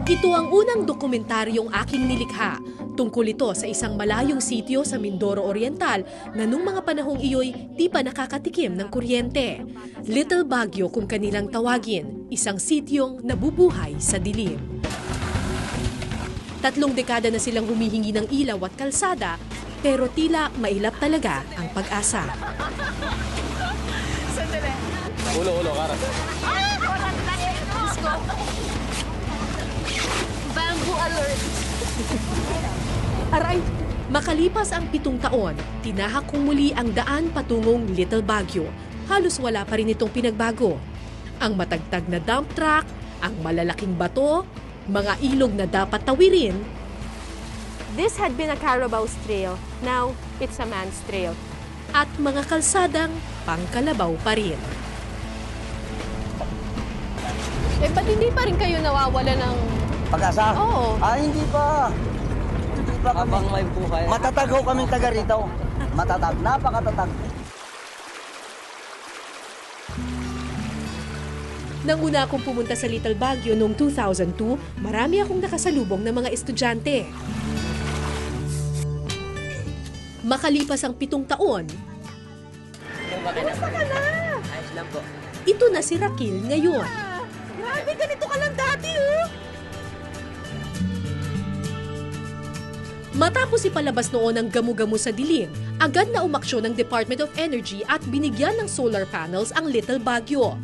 Ito ang unang dokumentaryong aking nilikha. Tungkol ito sa isang malayong sitio sa Mindoro Oriental na nung mga panahong iyo'y di pa nakakatikim ng kuryente. Little Baguio kung kanilang tawagin, isang sityong nabubuhay sa dilim. 3 dekada na silang humihingi ng ilaw at kalsada, pero tila mailap talaga ang pag-asa. Ulo, karas. Bamboo alert. Aray! Makalipas ang 7 taon, tinahak kong muli ang daan patungong Little Baguio. Halos wala pa rin itong pinagbago. Ang matagtag na dump truck, ang malalaking bato, mga ilog na dapat tawirin. This had been a Carabao's trail. Now, it's a man's trail. At mga kalsadang pangkalabaw pa rin. Eh, ba't hindi pa rin kayo nawawala ng... Pag-asa? Oo. Hindi pa. Hindi pa kami. Habang may buhay. Matatag ho kaming taga rito. Matatag. Napakatatag. Nang una akong pumunta sa Little Baguio noong 2002, marami akong nakasalubong ng mga estudyante. Makalipas ang 7 taon, Kumusta ka na? Ayos lang po. ito na si Raquel ngayon. Grabe, ganito ka lang dati, oh. Matapos ipalabas noon ang gamu-gamu sa dilim, agad na umaksyon ng Department of Energy at binigyan ng solar panels ang Little Baguio.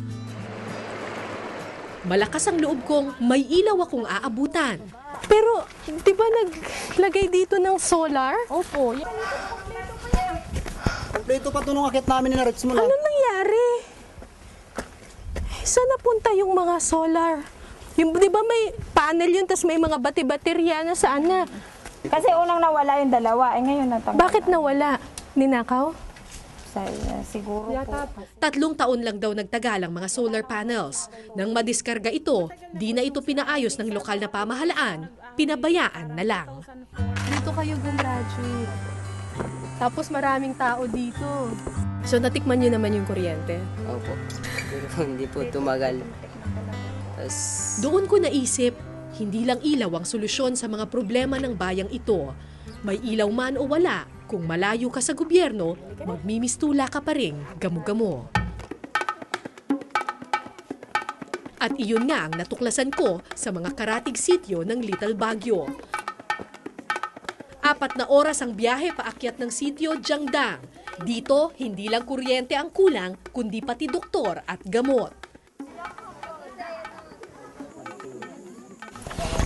Malakas ang loob kong may ilaw akong aabutan. Pero, di ba naglagay dito ng solar? Opo. Kompleto pa ito nung akit namin ni Narits mo Ano na. nangyari? Saan napunta yung mga solar? Yung, di ba may panel yun, tas may mga bati-baterya na saan na? Kasi unang nawala yung dalawa, ngayon natanggal. Bakit nawala? Ninakaw? Siguro po. 3 taon lang daw nagtagal ang mga solar panels. Nang madiskarga ito, di na ito pinaayos ng lokal na pamahalaan, pinabayaan na lang. Dito kayo gumraduate. Tapos maraming tao dito. So natikman nyo naman yung kuryente? Opo. Pero hindi po tumagal. Tapos, Doon ko naisip, hindi lang ilaw ang solusyon sa mga problema ng bayang ito. May ilaw man o wala, kung malayo ka sa gobyerno, magmimistula ka pa rin gamu-gamo. At iyon nga ang natuklasan ko sa mga karatig sityo ng Little Baguio. 4 na oras ang biyahe paakyat ng sityo Jiangdang. Dito, hindi lang kuryente ang kulang, kundi pati doktor at gamot.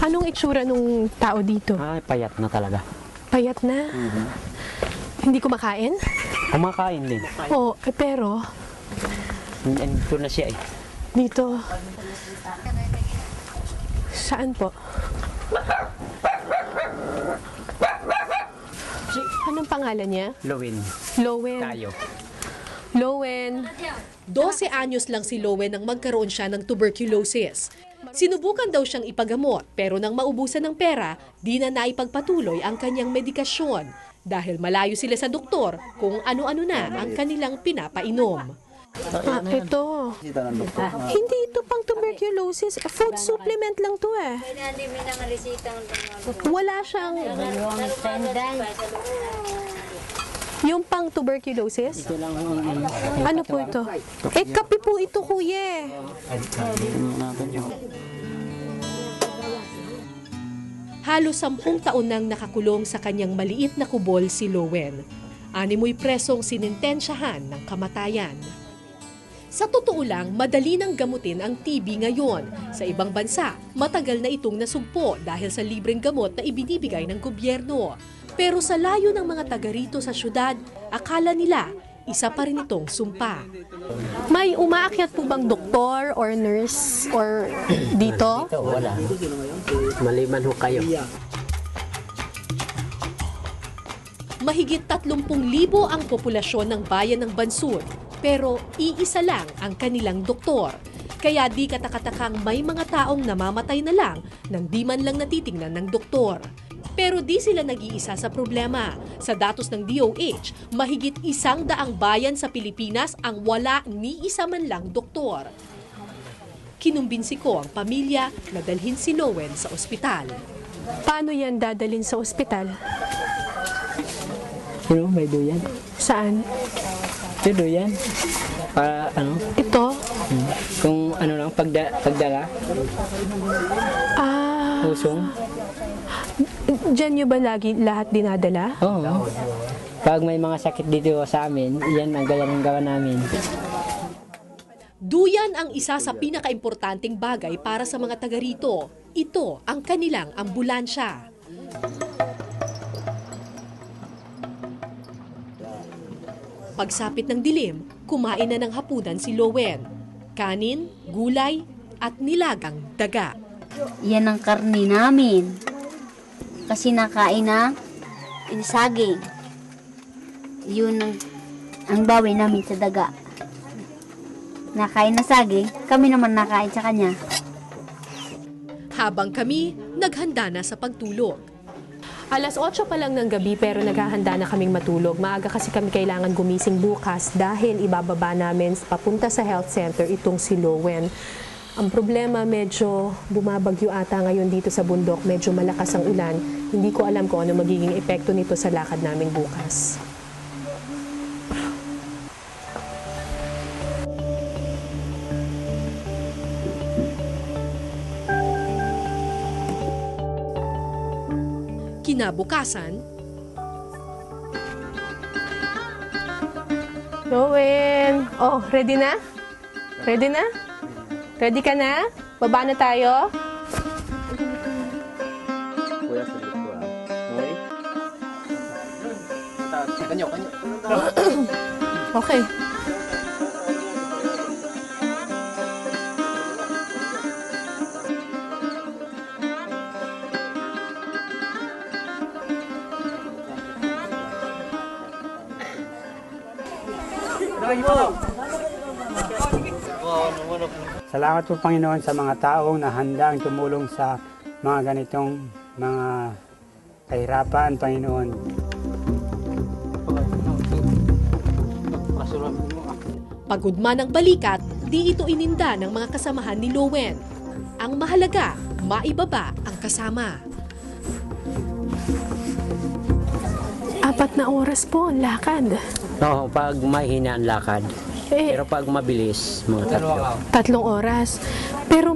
Anong itsura nung tao dito? Ay, payat na talaga. Payat na? Hindi kumakain? Kumakain din. Oo, pero Ito na siya eh. dito. Saan po? Anong pangalan niya? Lowin. Lowen. Tayo. Lowen. 12 anyos lang si Lowen nang magkaroon siya ng tuberculosis. Sinubukan daw siyang ipagamot pero nang maubusan ng pera, di na naipagpatuloy ang kanyang medikasyon dahil malayo sila sa doktor kung ano-ano na ang kanilang pinapainom. Ito. Hindi ito pang tuberculosis. Food supplement lang to eh. Wala siyang... Yung pang tuberculosis? Ano po ito? Eh, kape po ito, kuya. Halos 10 taon nang nakakulong sa kanyang maliit na kubol si Lowen. 6 presong sinintensyahan ng kamatayan. Sa totoo lang, madali nang gamutin ang TB ngayon. Sa ibang bansa, matagal na itong nasugpo dahil sa libreng gamot na ibinibigay ng gobyerno. Pero sa layo ng mga taga rito sa syudad, akala nila isa pa rin itong sumpa. May umaakyat po bang doktor or nurse or dito? Ito, wala. Maliban ho kayo. Mahigit 30,000 ang populasyon ng bayan ng Bansud, pero iisa lang ang kanilang doktor. Kaya di katakatakang may mga taong namamatay na lang nang di man lang natitingnan ng doktor. Pero di sila nag-iisa sa problema. Sa datos ng DOH, mahigit 100 bayan sa Pilipinas ang wala ni isa man lang doktor. kinumbinsi ko ang pamilya na dalhin si Lowen sa ospital. Paano yan dadalhin sa ospital? May duyan. Saan? May duyan. Para Ito? kung lang, pagdala, Ah, pusong. dyan nyo ba lagi lahat dinadala? Oo. Pag may mga sakit dito sa amin, yan ang gawa namin. Duyan ang isa sa pinakaimportanteng bagay para sa mga taga rito. Ito ang kanilang ambulansya. Pagsapit ng dilim, kumain na ng hapunan si Lowen. Kanin, gulay, at nilagang daga. Yan ang karni namin. Kasi nakain na saging. Yun ang bawi namin sa daga. Nakain na saging, kami naman nakain sa kanya. Habang kami, naghanda na sa pagtulog. Alas 8 pa lang ng gabi pero naghahanda na kaming matulog. Maaga kasi kami kailangan gumising bukas dahil ibababa namin papunta sa health center itong si Lowen. Ang problema, medyo bumabagyo ata ngayon dito sa bundok. Medyo malakas ang ulan. Hindi ko alam kung ano magiging epekto nito sa lakad namin bukas. Kinabukasan, Lowen! Oh, ready na? Ready na? Ready ka na? Baba na tayo? Okay. Salamat po Panginoon sa mga taong na handang tumulong sa mga ganitong mga kahirapan, Panginoon. pagod man ang balikat, di ito ininda ng mga kasamahan ni Lowen. Ang mahalaga, maibaba ang kasama. 4 na oras po ang lakad. Oo, pag mahina ang lakad. Pero pag mabilis, mga 3 oras. Pero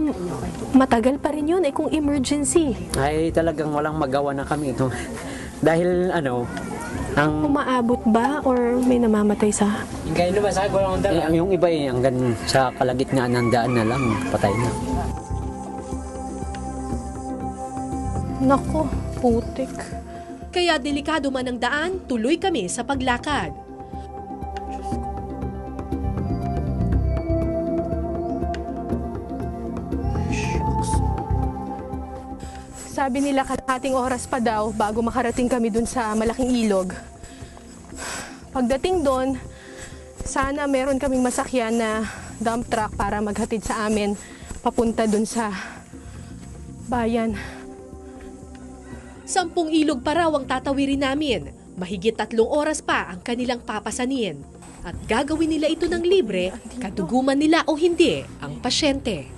matagal pa rin yun kung emergency. ay talagang walang magawa na kami ito. Dahil ang Umaabot ba or may namamatay sa... yung iba hanggang sa kalagitnaan ng daan na lang, patay na. Nako, putik. Kaya delikado man ang daan, tuloy kami sa paglakad. Sabi nila kalahating oras pa daw bago makarating kami dun sa malaking ilog. Pagdating doon, sana meron kaming masakyan na dump truck para maghatid sa amin papunta dun sa bayan. 10 ilog pa raw ang tatawirin namin. Mahigit 3 oras pa ang kanilang papasanin. At gagawin nila ito ng libre, kaduguman nila o hindi ang pasyente.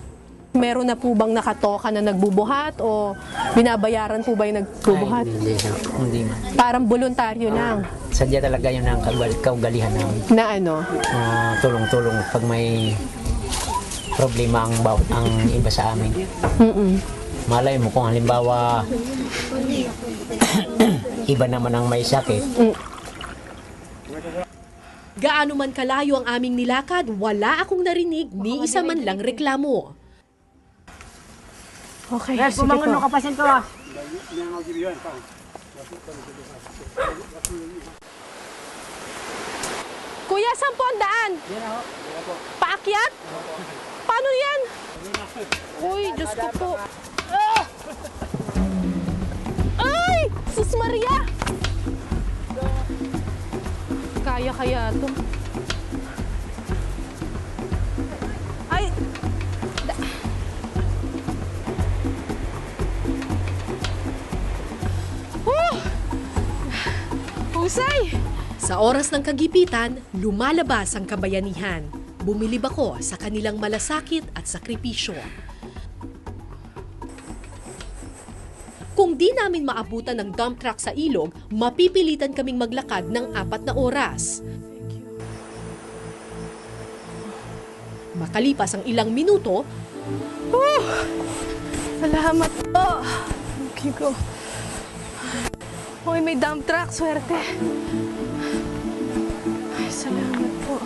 Meron na po bang nakatoka na nagbubuhat o binabayaran po ba yung nagbubuhat? Hindi man. Parang voluntaryo lang. Sadya talaga yun ang kaugalihan namin. Na ano? Tulong-tulong pag may problema ang iba sa amin. Malay mo kung halimbawa iba naman ang may sakit. Gaano man kalayo ang aming nilakad, wala akong narinig ni isa man lang reklamo. Okay, sige po. Kuya, saan po ang daan? Paakyat? Paano yan? Uy, Diyos ko po. Ah! Ay! Sus Maria! Kaya to. Ay! Husay! Sa oras ng kagipitan, lumalabas ang kabayanihan. Bumilib ako sa kanilang malasakit at sakripisyo. Kung di namin maabutan ng dump truck sa ilog, mapipilitan kaming maglakad ng 4 na oras. Makalipas ang ilang minuto, Salamat po. Okay ko. Hoy, may dump truck. Swerte. Ay, salamat po.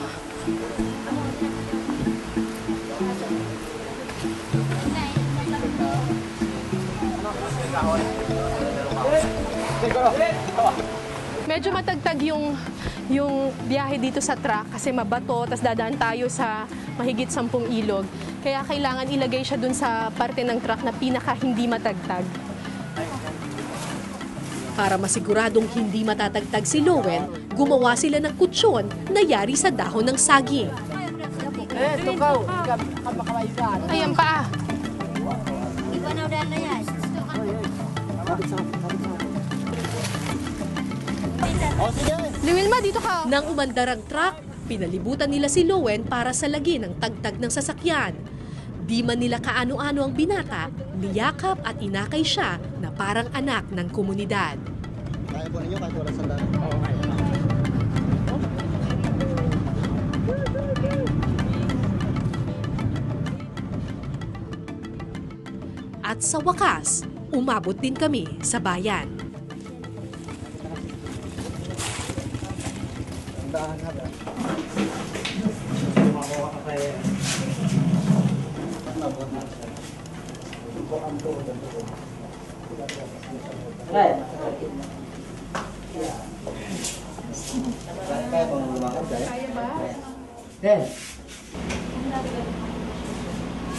Medyo matagtag yung biyahe dito sa truck kasi mabato, tas dadaan tayo sa mahigit 10 ilog. Kaya kailangan ilagay siya dun sa parte ng truck na pinaka hindi matagtag. para masiguradong hindi matatagtag si Lowen, gumawa sila ng kutsyon na yari sa dahon ng saging. Ayan pa. Liwilma, dito ka. Nang umandar ang truck, pinalibutan nila si Lowen para salagin ang tagtag ng sasakyan. Di man nila kaano-ano ang binata, niyakap at inakay siya na parang anak ng komunidad. Kaya po ninyo kahit wala sandaan. At sa wakas, umabot din kami sa bayan.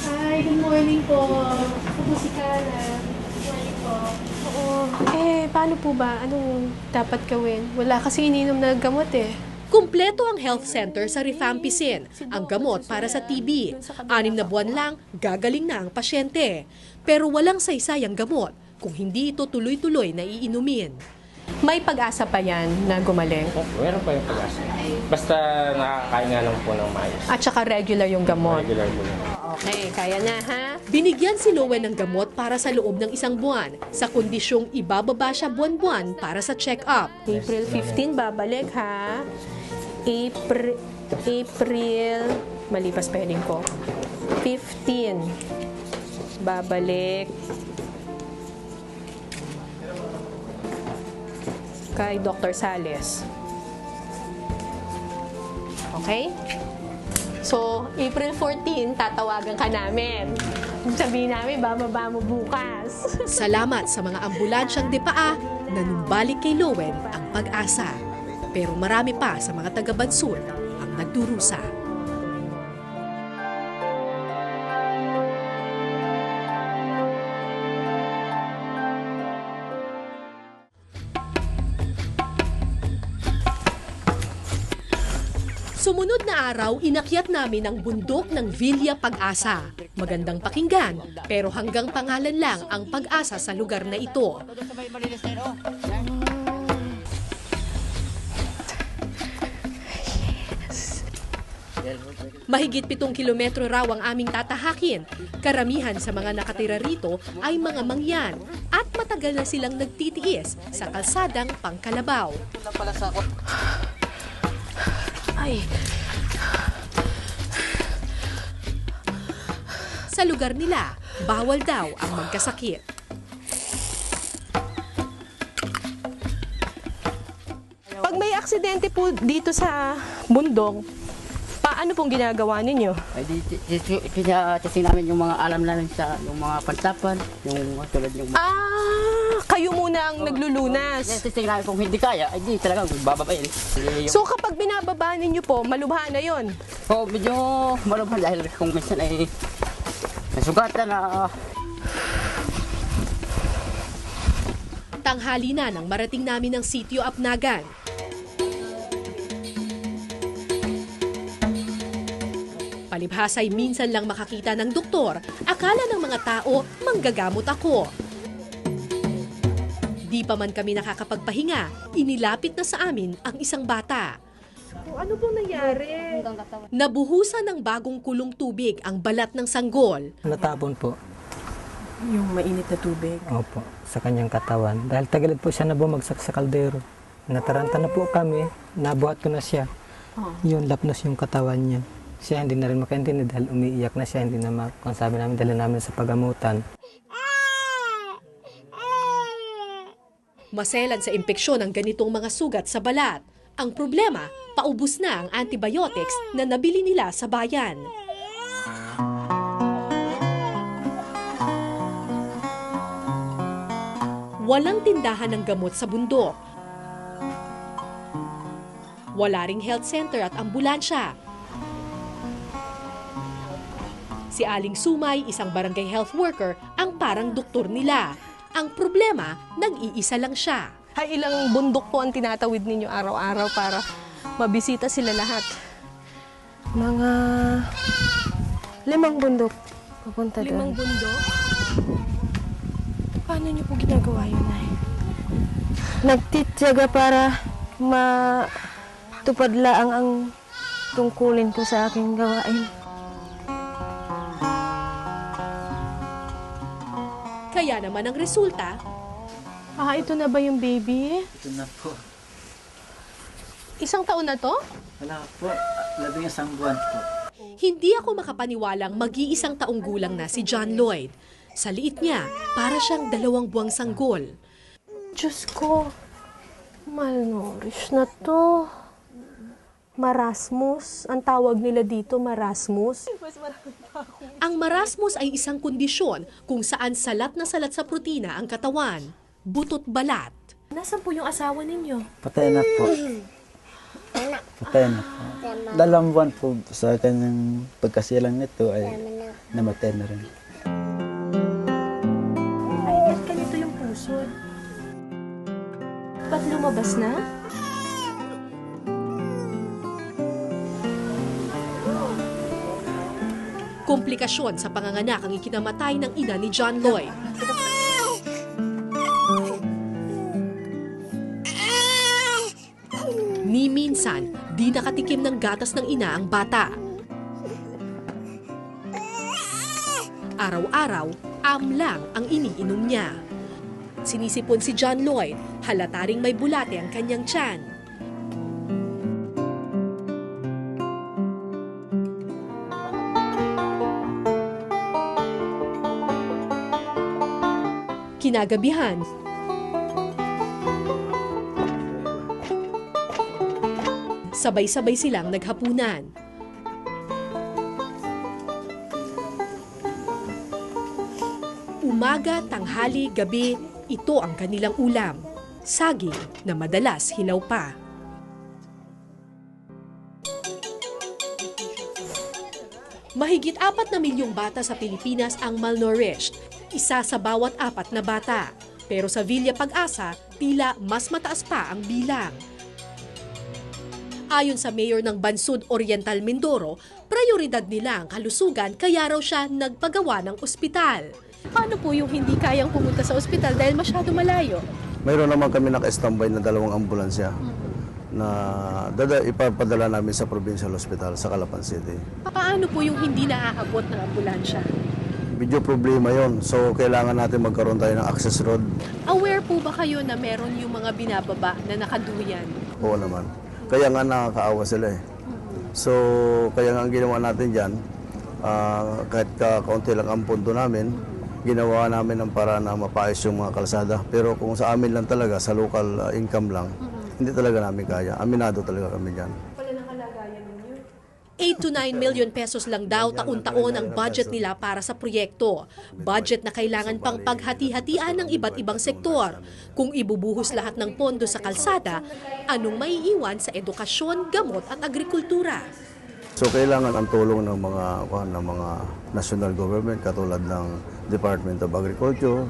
Hi, good morning po. Ako si Carla. Good morning po. Oo. Paano po ba? Anong dapat gawin? Wala kasi ininom na gamot eh. Kumpleto ang health center sa Rifampicin, ang gamot para sa TB. 6 na buwan lang, gagaling na ang pasyente. Pero walang saysay ang gamot kung hindi ito tuloy-tuloy na iinumin. May pag-asa pa yan na gumaling. Meron pa yung pag-asa. Basta nakakain nga lang po ng maayos. At saka regular yung gamot. Regular po yun. Okay, kaya na ha? Binigyan si Lowen ng gamot para sa loob ng 1 buwan, sa kondisyong ibababa siya buwan-buwan para sa check-up. April 15, babalik ha? April, malipas pwedeng ko. 15, babalik kay Dr. Sales. Okay? So, April 14, tatawagan ka namin. Sabihin namin, bababa mo bukas. Salamat sa mga ambulansyang depaa na numbalik kay Lowen ang pag-asa. Pero marami pa sa mga taga-Bansur ang nagdurusa. Sumunod na araw, inakyat namin ang bundok ng Villa Pag-asa. Magandang pakinggan, pero hanggang pangalan lang ang pag-asa sa lugar na ito. Mahigit 7 kilometro raw ang aming tatahakin. Karamihan sa mga nakatira rito ay mga mangyan at matagal na silang nagtitiis sa kalsadang Pangkalabaw. Ay, Sa lugar nila, bawal daw ang magkasakit. pag may aksidente po dito sa bundok, paano pong ginagawa ninyo? Ay, testing namin yung mga alam namin sa yung mga pantapan, yung tulad yung Kayo muna ang naglulunas. testing namin kung hindi kaya, ay di talaga bababayin. So kapag binababa ninyo po, malubha na yon. So, medyo malubhan dahil kung minsan ay nasugatan na Tanghali na nang marating namin ang sitio Apnagan. Palibhas ay minsan lang makakita ng doktor, akala ng mga tao manggagamot ako. Di pa man kami nakakapagpahinga, inilapit na sa amin ang isang bata. Ano pong nangyari? Nabuhusan ng bagong kulong tubig ang balat ng sanggol. Natapon po. Yung mainit na tubig. Opo, sa kanyang katawan. Dahil tagalit po siya na bumagsak sa kaldero. Nataranta na po kami, nabuhat ko na siya. Yun, lapnos yung katawan niya. Siya hindi na rin makaintindi dahil umiiyak na siya, hindi na kung sabi namin, dali namin sa pagamutan. Maselan sa impeksyon ang ganitong mga sugat sa balat. Ang problema, paubos na ang antibiotics na nabili nila sa bayan. Walang tindahan ng gamot sa bundok. Wala ring health center at ambulansya. Si Aling Sumay, isang barangay health worker, ang parang doktor nila. Ang problema, nag-iisa lang siya. Ay, ilang bundok po ang tinatawid ninyo araw-araw para mabisita sila lahat? Mga 5 bundok papunta doon. 5 bundok? Paano niyo po ginagawa yun, Nay? Nagtityaga para matupad laang ang tungkulin ko sa aking gawain. Kaya naman ang resulta, Ito na ba yung baby? Ito na po. 1 taon na to? Wala po. 11 buwan po. hindi ako makapaniwalang mag-iisang taong gulang na si John Lloyd. Sa liit niya, para siyang 2 buwang sanggol. Diyos ko, malnourished na to. Marasmus. Ang tawag nila dito, marasmus. Ang marasmus ay isang kondisyon kung saan salat na salat sa protina ang katawan, butot balat. Nasaan po yung asawa ninyo? Patay na po. Patay na po. 2 buwan po sa kanyang pagkasilang nito ay namatay na rin. Ay, ba't ganito yung pusod? Ba't lumabas na? Komplikasyon sa panganganak ang ikinamatay ng ina ni John Lloyd. Ni minsan, di nakatikim ng gatas ng ina ang bata. Araw-araw, amlang ang iniinom niya. Sinisipon si John Lloyd, halata ring may bulate ang kanyang tiyan. Kinagabihan, sabay-sabay silang naghapunan. Umaga, tanghali, gabi, ito ang kanilang ulam. Saging na madalas hilaw pa. Mahigit 4 na milyong bata sa Pilipinas ang malnourished, isa sa bawat 4 na bata. Pero sa Villa Pag-asa, tila mas mataas pa ang bilang. Ayon sa mayor ng Bansud Oriental Mindoro, prioridad nila ang kalusugan kaya raw siya nagpagawa ng ospital. Paano po yung hindi kayang pumunta sa ospital dahil masyado malayo? Mayroon naman kami naka-standby na 2 ambulansya na ipapadala namin sa Provincial Hospital sa Calapan City. Paano po yung hindi naaabot ng ambulansya? Medyo problema yon, so kailangan natin magkaroon tayo ng access road. Aware po ba kayo na meron yung mga binababa na nakaduyan? Oo naman. Kaya nga nakakaawa sila eh. So, kaya nga ang ginawa natin dyan, kahit kaunti lang ang pondo namin, ginawa namin ng para na mapaayos yung mga kalsada. Pero kung sa amin lang talaga, sa local income lang, hindi talaga namin kaya. Aminado talaga kami dyan. 8 to 9 million pesos lang daw taon-taon ang budget nila para sa proyekto. Budget na kailangan pang paghati-hatian ng iba't ibang sektor. Kung ibubuhos lahat ng pondo sa kalsada, anong maiiwan sa edukasyon, gamot at agrikultura? So kailangan ang tulong ng mga national government katulad ng Department of Agriculture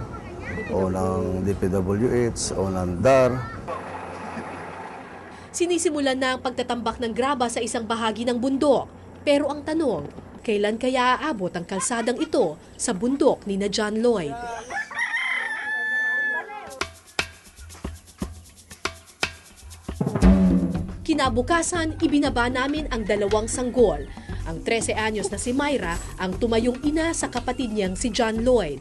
o ng DPWH o ng DAR. Sinisimulan na ang pagtatambak ng graba sa isang bahagi ng bundok. Pero ang tanong, kailan kaya aabot ang kalsadang ito sa bundok ni na John Lloyd? Kinabukasan, ibinaba namin ang 2 sanggol. Ang 13 anyos na si Myra ang tumayong ina sa kapatid niyang si John Lloyd.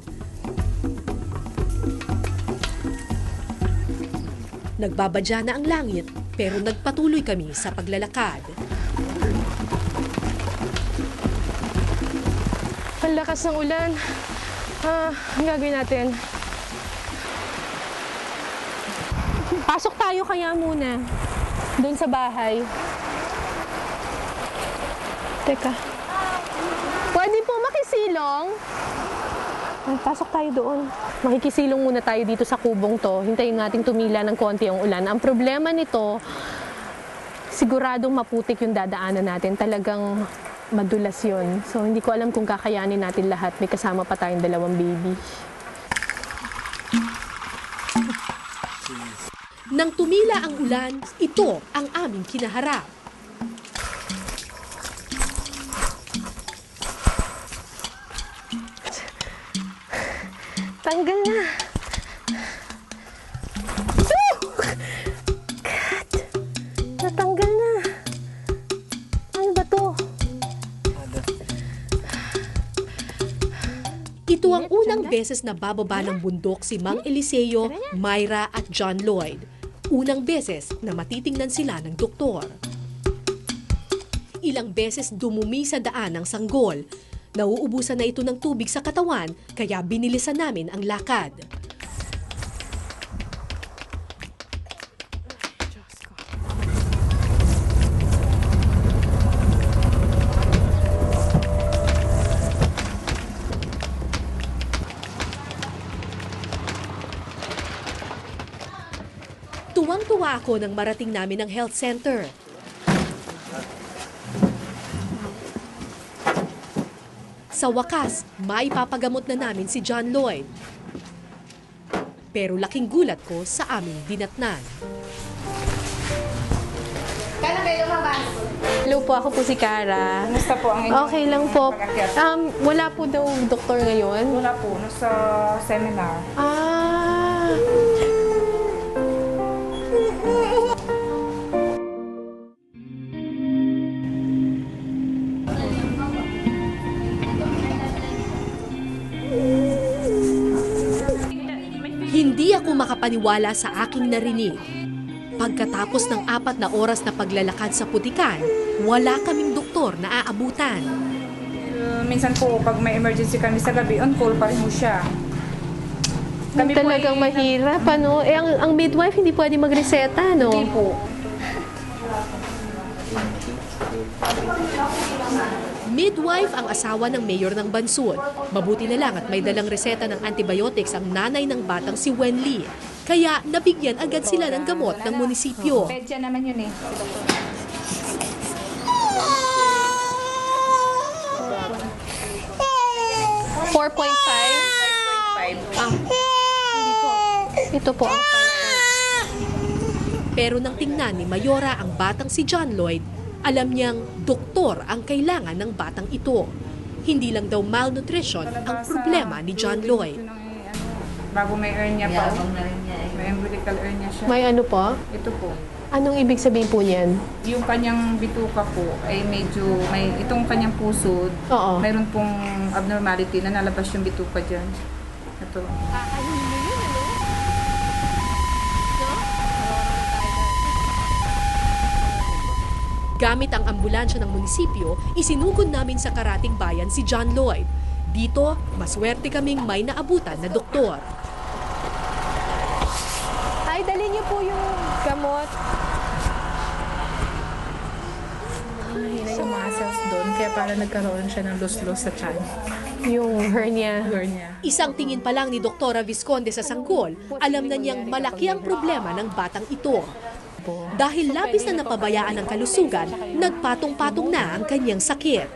Nagbabadya na ang langit pero nagpatuloy kami sa paglalakad. Ang lakas ng ulan. Ang gagawin natin? Pasok tayo kaya muna. Doon sa bahay. Teka. Pwede po makisilong? Pasok tayo doon. Makikisilong muna tayo dito sa kubong to. Hintayin natin tumila ng konti ang ulan. Ang problema nito, siguradong maputik yung dadaanan natin. Talagang madulas yun. So, hindi ko alam kung kakayanin natin lahat. May kasama pa tayong 2 baby. Nang tumila ang ulan, ito ang aming kinaharap. Tanggal na. God! Natanggal na. Ano ba to? Ito ang unang beses na bababa ng bundok si Mang Eliseo, Myra at John Lloyd. Unang beses na matitingnan sila ng doktor. Ilang beses dumumi sa daan ng sanggol. Nauubusan na ito ng tubig sa katawan, kaya binilisan namin ang lakad. Tuwang-tuwa ako nang marating namin ang health center. Sa wakas, maipapagamot na namin si John Lloyd. Pero laking gulat ko sa aming dinatnan. Hello po, ako po si Cara. Kumusta po ang inyong Okay lang po. Wala po daw doktor ngayon? Wala po, nasa seminar. Hindi ako makapaniwala sa aking narinig. Pagkatapos ng 4 na oras na paglalakad sa putikan, wala kaming doktor na aabutan. Minsan po, pag may emergency kami sa gabi, on call pa rin mo siya. Kami talagang mahirap, ano? Ang midwife hindi pwede magreseta, no? Hindi po. Midwife ang asawa ng mayor ng Bansud. Mabuti na lang at may dalang reseta ng antibiotics ang nanay ng batang si Wen Lee. Kaya nabigyan agad sila ng gamot ng munisipyo. Pedya naman yun eh. Hindi po. Ito po. Pero nang tingnan ni Mayora ang batang si John Lloyd, alam niyang doktor ang kailangan ng batang ito. Hindi lang daw malnutrition ang problema ni John Lloyd. Bago may hernia pa. May umbilical hernia siya. May ano po? Ito po. Anong ibig sabihin po niyan? Yung kanyang bituka po ay medyo, itong kanyang puso, mayroon pong abnormality na nalabas yung bituka dyan. Ito. Gamit ang ambulansya ng munisipyo, isinugod namin sa Karating Bayan si John Lloyd. Dito, maswerte kaming may naabutan na doktor. Ay, dali niyo po yung gamot. Mahina yung muscles doon, kaya para nagkaroon siya ng lus-lus sa tiyan. Yung hernia. Isang tingin pa lang ni Doktora Visconde sa sanggol, alam na niyang malaki ang problema ng batang ito. Dahil labis na napabayaan ang kalusugan, nagpatong-patong na ang kanyang sakit.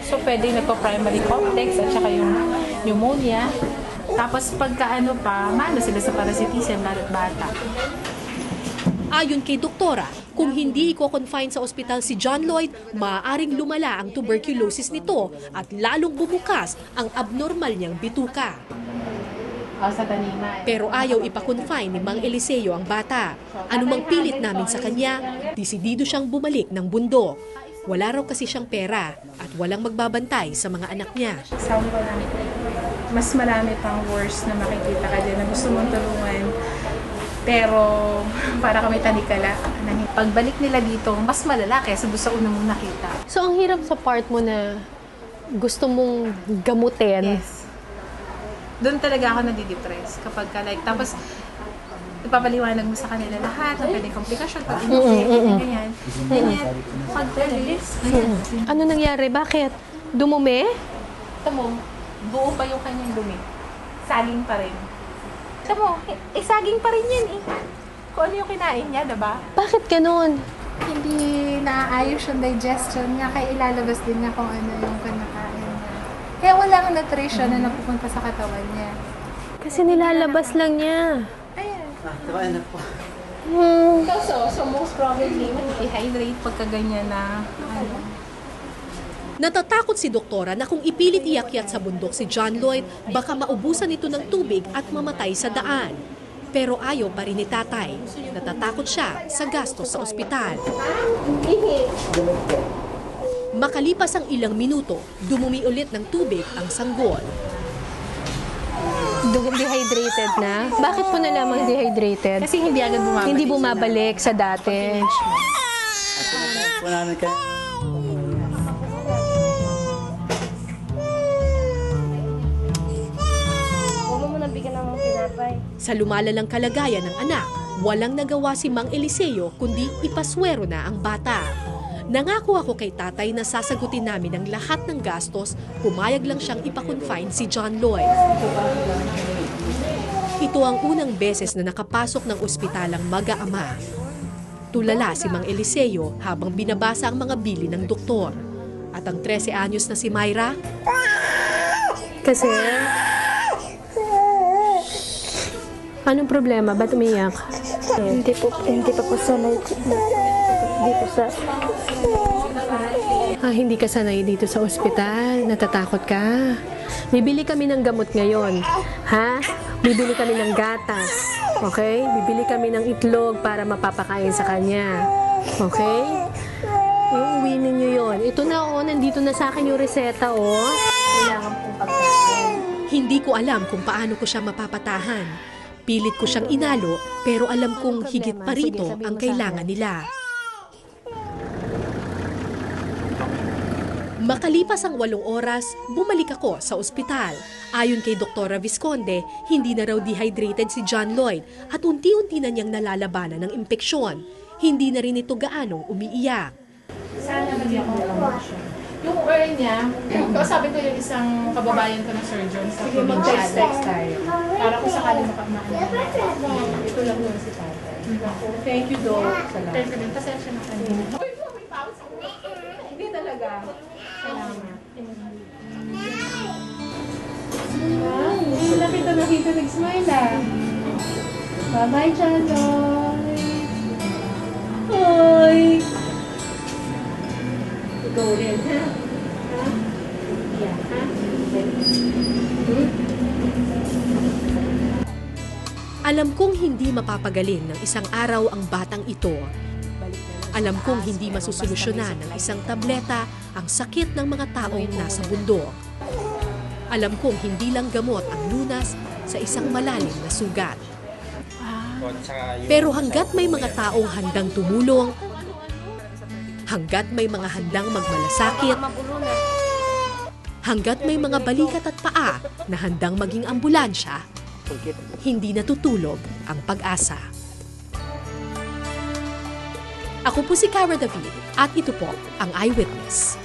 So pwede nagpa-primary complex at saka yung pneumonia. Tapos pagka mano sila sa parasitism lalo't bata. Ayon kay doktora, kung hindi i-confine sa ospital si John Lloyd, maaaring lumala ang tuberculosis nito at lalong bumukas ang abnormal niyang bituka. Sa taniman. Pero ayaw ipa-confine ni Mang Eliseo ang bata. Anumang pilit namin sa kanya, desidido siyang bumalik ng bundok. Wala raw kasi siyang pera at walang magbabantay sa mga anak niya. Sabi ko na, mas marami pang worse na makikita ka dyan na gusto mong tulungan. Pero para kami tanikala, pagbalik nila dito, mas malala kaysa doon sa una mong nakita. So, ang hirap sa part mo na gusto mong gamutin. Yes. Doon talaga ako nadidepress kapag like, tapos ipapaliwanag mo sa kanila lahat ng pwedeng komplikasyon pag ganyan. Ganyan, pagdalis. Ano nangyari? Bakit? Dumumi? Tamo, buo pa yung kanyang dumi. Saging pa rin. Tamo, saging pa rin yan eh. Kung ano yung kinain niya, diba? Bakit ganun? Hindi naaayos yung digestion niya, kaya ilalabas din niya kung ano yung kinakain niya. Kaya walang nutrition na napupunta sa katawan niya. Kasi nilalabas lang niya. Ayan. Takain na po. So most probably, dehydrate pagka ganyan na ano. Natatakot si doktora na kung ipilit iakyat sa bundok si John Lloyd, baka maubusan ito ng tubig at mamatay sa daan. Pero ayaw pa rin ni tatay. Natatakot siya sa gastos sa ospital. Makalipas ang ilang minuto, dumumi ulit ng tubig ang sanggol. Dehydrated na? Bakit po nalamang dehydrated? Kasi hindi agad bumabalik. Hindi bumabalik sa dati. Sa lumalalang kalagayan ng anak, walang nagawa si Mang Eliseo kundi ipaswero na ang bata. Nangako ako kay tatay na sasagutin namin ang lahat ng gastos, pumayag lang siyang ipa-confine si John Lloyd. Ito ang unang beses na nakapasok ng ospital ang mag-aama. Tulala si Mang Eliseo habang binabasa ang mga bili ng doktor. At ang 13 anyos na si Myra, kasi, anong problema? Ba't umiyak? Hindi pa po sanay dito sa... Hindi ka sanay dito sa ospital? Natatakot ka? Bibili kami ng gamot ngayon. Ha? Bibili kami ng gatas. Okay? Bibili kami ng itlog para mapapakain sa kanya. Okay? Uuwi ninyo yun. Ito na nandito na sa akin yung reseta Kailangan pong pagkain. hindi ko alam kung paano ko siya mapapatahan. Pilit ko siyang inalo, pero alam kong higit pa rito ang kailangan nila. Makalipas ang 8 oras, bumalik ako sa ospital. Ayon kay Dr. Visconde, hindi na raw dehydrated si John Lloyd at unti-unti na niyang nalalabanan ng impeksyon. Hindi na rin ito gaanong umiiyak. Sana maging yung urn niya, kausapin ko yung isang kababayan ko na surgeon sa provincial. Text tayo. Para kung sakali makamakita. Ito lang yun si tatay. Thank you, Doc. Salamat. Thank you din. Pasensya na kanina. Hindi talaga. Salamat. Sila kita nakita nag-smile Bye-bye, John Lloyd. Hoy! Go rin, ha? Yeah, ha? Alam kong hindi mapapagaling ng isang araw ang batang ito. Alam kong hindi masusolusyonan ng isang tableta ang sakit ng mga taong nasa bundok. Alam kong hindi lang gamot ang lunas sa isang malalim na sugat. Pero hanggat may mga taong handang tumulong, hanggat may mga handang magmalasakit, hanggat may mga balikat at paa na handang maging ambulansya, hindi natutulog ang pag-asa. Ako po si Cara David at ito po ang Eyewitness.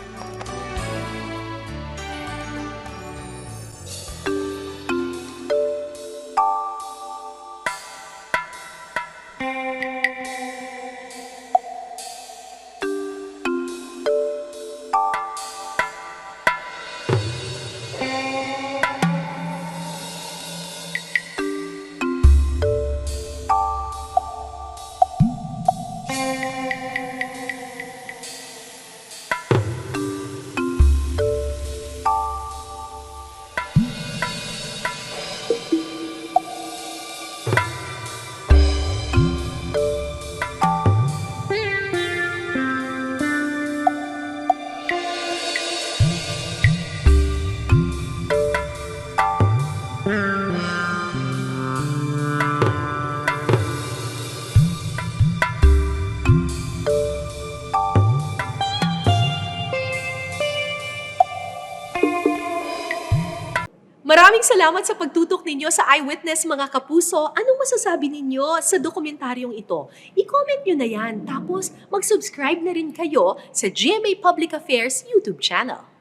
Maraming salamat sa pagtutok ninyo sa Eyewitness mga kapuso. Anong masasabi ninyo sa dokumentaryong ito? I-comment nyo na yan. Tapos mag-subscribe na rin kayo sa GMA Public Affairs YouTube channel.